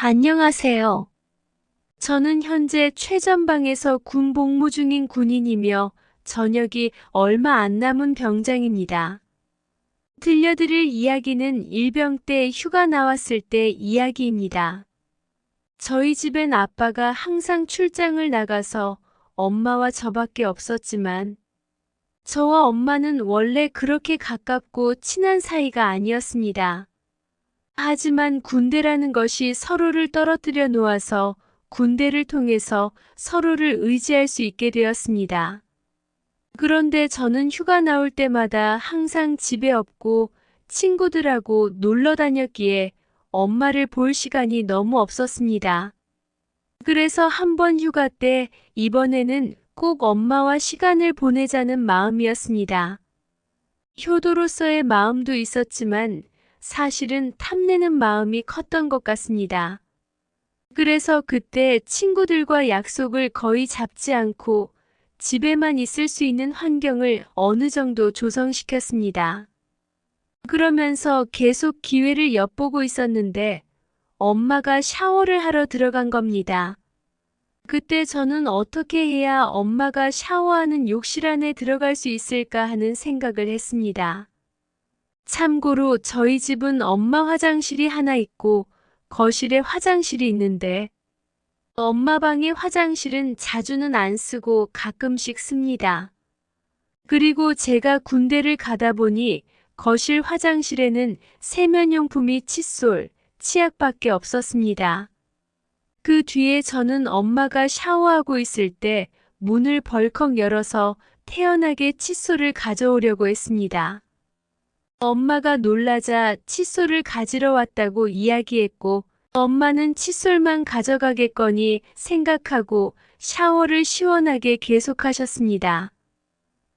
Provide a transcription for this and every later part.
안녕하세요. 저는 현재 최전방에서 군 복무 중인 군인이며 전역이 얼마 안 남은 병장입니다. 들려드릴 이야기는 일병 때 휴가 나왔을 때 이야기입니다. 저희 집엔 아빠가 항상 출장을 나가서 엄마와 저밖에 없었지만 저와 엄마는 원래 그렇게 가깝고 친한 사이가 아니었습니다. 하지만 군대라는 것이 서로를 떨어뜨려 놓아서 군대를 통해서 서로를 의지할 수 있게 되었습니다. 그런데 저는 휴가 나올 때마다 항상 집에 없고 친구들하고 놀러 다녔기에 엄마를 볼 시간이 너무 없었습니다. 그래서 한 번 휴가 때 이번에는 꼭 엄마와 시간을 보내자는 마음이었습니다. 효도로서의 마음도 있었지만 사실은 탐내는 마음이 컸던 것 같습니다. 그래서 그때 친구들과 약속을 거의 잡지 않고 집에만 있을 수 있는 환경을 어느 정도 조성시켰습니다. 그러면서 계속 기회를 엿보고 있었는데 엄마가 샤워를 하러 들어간 겁니다. 그때 저는 어떻게 해야 엄마가 샤워하는 욕실 안에 들어갈 수 있을까 하는 생각을 했습니다. 참고로 저희 집은 엄마 화장실이 하나 있고 거실에 화장실이 있는데 엄마 방의 화장실은 자주는 안 쓰고 가끔씩 씁니다. 그리고 제가 군대를 가다 보니 거실 화장실에는 세면용품이 칫솔, 치약밖에 없었습니다. 그 뒤에 저는 엄마가 샤워하고 있을 때 문을 벌컥 열어서 태연하게 칫솔을 가져오려고 했습니다. 엄마가 놀라자 칫솔을 가지러 왔다고 이야기했고 엄마는 칫솔만 가져가겠거니 생각하고 샤워를 시원하게 계속하셨습니다.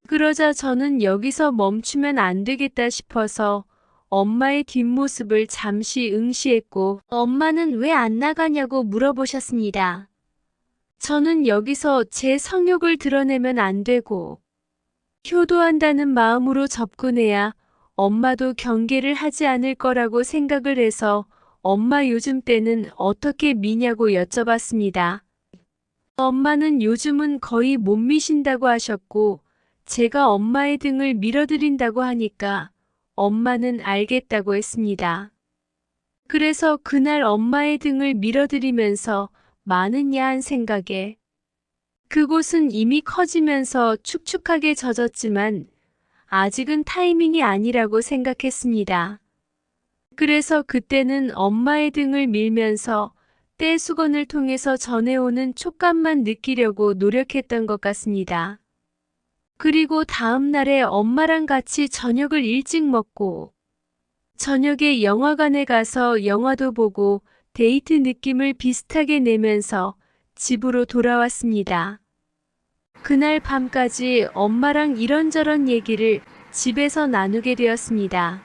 그러자 저는 여기서 멈추면 안 되겠다 싶어서 엄마의 뒷모습을 잠시 응시했고 엄마는 왜 안 나가냐고 물어보셨습니다. 저는 여기서 제 성욕을 드러내면 안 되고 효도한다는 마음으로 접근해야 엄마도 경계를 하지 않을 거라고 생각을 해서 엄마 요즘 때는 어떻게 미냐고 여쭤봤습니다. 엄마는 요즘은 거의 못 미신다고 하셨고 제가 엄마의 등을 밀어드린다고 하니까 엄마는 알겠다고 했습니다. 그래서 그날 엄마의 등을 밀어드리면서 많은 야한 생각에 그곳은 이미 커지면서 축축하게 젖었지만 아직은 타이밍이 아니라고 생각했습니다. 그래서 그때는 엄마의 등을 밀면서 떼수건을 통해서 전해오는 촉감만 느끼려고 노력했던 것 같습니다. 그리고 다음 날에 엄마랑 같이 저녁을 일찍 먹고 저녁에 영화관에 가서 영화도 보고 데이트 느낌을 비슷하게 내면서 집으로 돌아왔습니다. 그날 밤까지 엄마랑 이런저런 얘기를 집에서 나누게 되었습니다.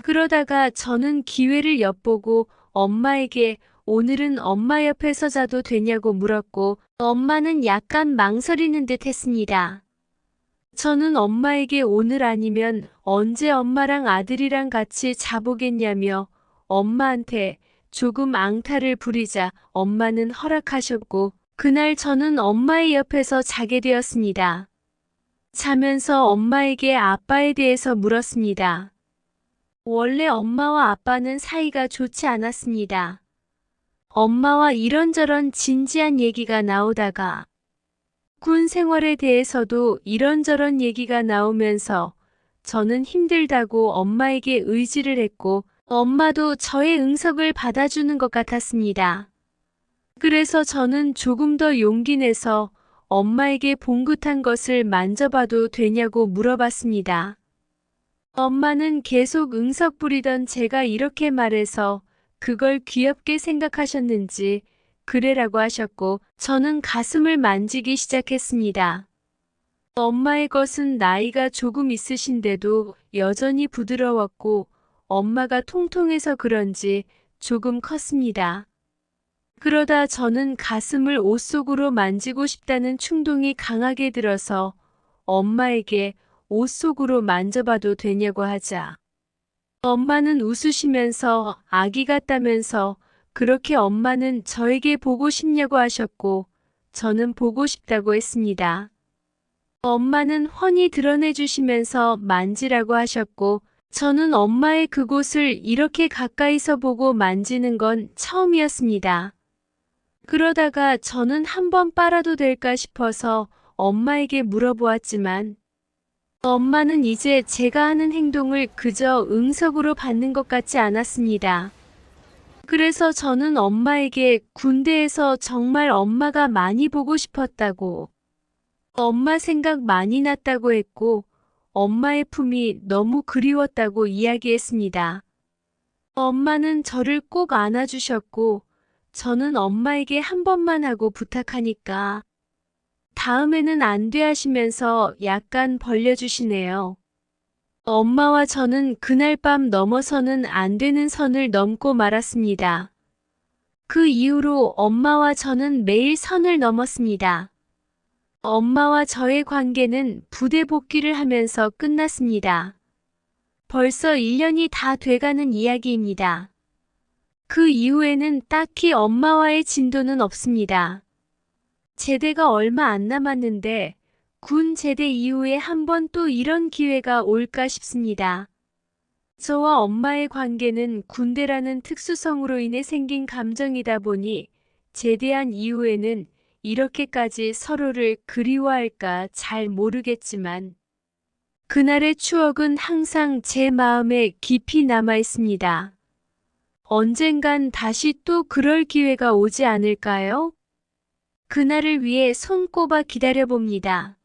그러다가 저는 기회를 엿보고 엄마에게 오늘은 엄마 옆에서 자도 되냐고 물었고 엄마는 약간 망설이는 듯 했습니다. 저는 엄마에게 오늘 아니면 언제 엄마랑 아들이랑 같이 자보겠냐며 엄마한테 조금 앙탈을 부리자 엄마는 허락하셨고 그날 저는 엄마의 옆에서 자게 되었습니다. 자면서 엄마에게 아빠에 대해서 물었습니다. 원래 엄마와 아빠는 사이가 좋지 않았습니다. 엄마와 이런저런 진지한 얘기가 나오다가 군 생활에 대해서도 이런저런 얘기가 나오면서 저는 힘들다고 엄마에게 의지를 했고 엄마도 저의 응석을 받아주는 것 같았습니다. 그래서 저는 조금 더 용기 내서 엄마에게 봉긋한 것을 만져봐도 되냐고 물어봤습니다. 엄마는 계속 응석 부리던 제가 이렇게 말해서 그걸 귀엽게 생각하셨는지 그래라고 하셨고 저는 가슴을 만지기 시작했습니다. 엄마의 것은 나이가 조금 있으신데도 여전히 부드러웠고 엄마가 통통해서 그런지 조금 컸습니다. 그러다 저는 가슴을 옷 속으로 만지고 싶다는 충동이 강하게 들어서 엄마에게 옷 속으로 만져봐도 되냐고 하자 엄마는 웃으시면서 아기 같다면서 그렇게 엄마는 저에게 보고 싶냐고 하셨고, 저는 보고 싶다고 했습니다. 엄마는 훤히 드러내 주시면서 만지라고 하셨고, 저는 엄마의 그곳을 이렇게 가까이서 보고 만지는 건 처음이었습니다. 그러다가 저는 한번 빨아도 될까 싶어서 엄마에게 물어보았지만, 엄마는 이제 제가 하는 행동을 그저 응석으로 받는 것 같지 않았습니다. 그래서 저는 엄마에게 군대에서 정말 엄마가 많이 보고 싶었다고, 엄마 생각 많이 났다고 했고, 엄마의 품이 너무 그리웠다고 이야기했습니다. 엄마는 저를 꼭 안아주셨고, 저는 엄마에게 한 번만 하고 부탁하니까, 다음에는 안 돼 하시면서 약간 벌려주시네요. 엄마와 저는 그날 밤 넘어서는 안 되는 선을 넘고 말았습니다. 그 이후로 엄마와 저는 매일 선을 넘었습니다. 엄마와 저의 관계는 부대 복귀를 하면서 끝났습니다. 벌써 1년이 다 돼가는 이야기입니다. 그 이후에는 딱히 엄마와의 진도는 없습니다. 제대가 얼마 안 남았는데 군 제대 이후에 한 번 또 이런 기회가 올까 싶습니다. 저와 엄마의 관계는 군대라는 특수성으로 인해 생긴 감정이다 보니 제대한 이후에는 이렇게까지 서로를 그리워할까 잘 모르겠지만 그날의 추억은 항상 제 마음에 깊이 남아 있습니다. 언젠간 다시 또 그럴 기회가 오지 않을까요? 그날을 위해 손꼽아 기다려봅니다.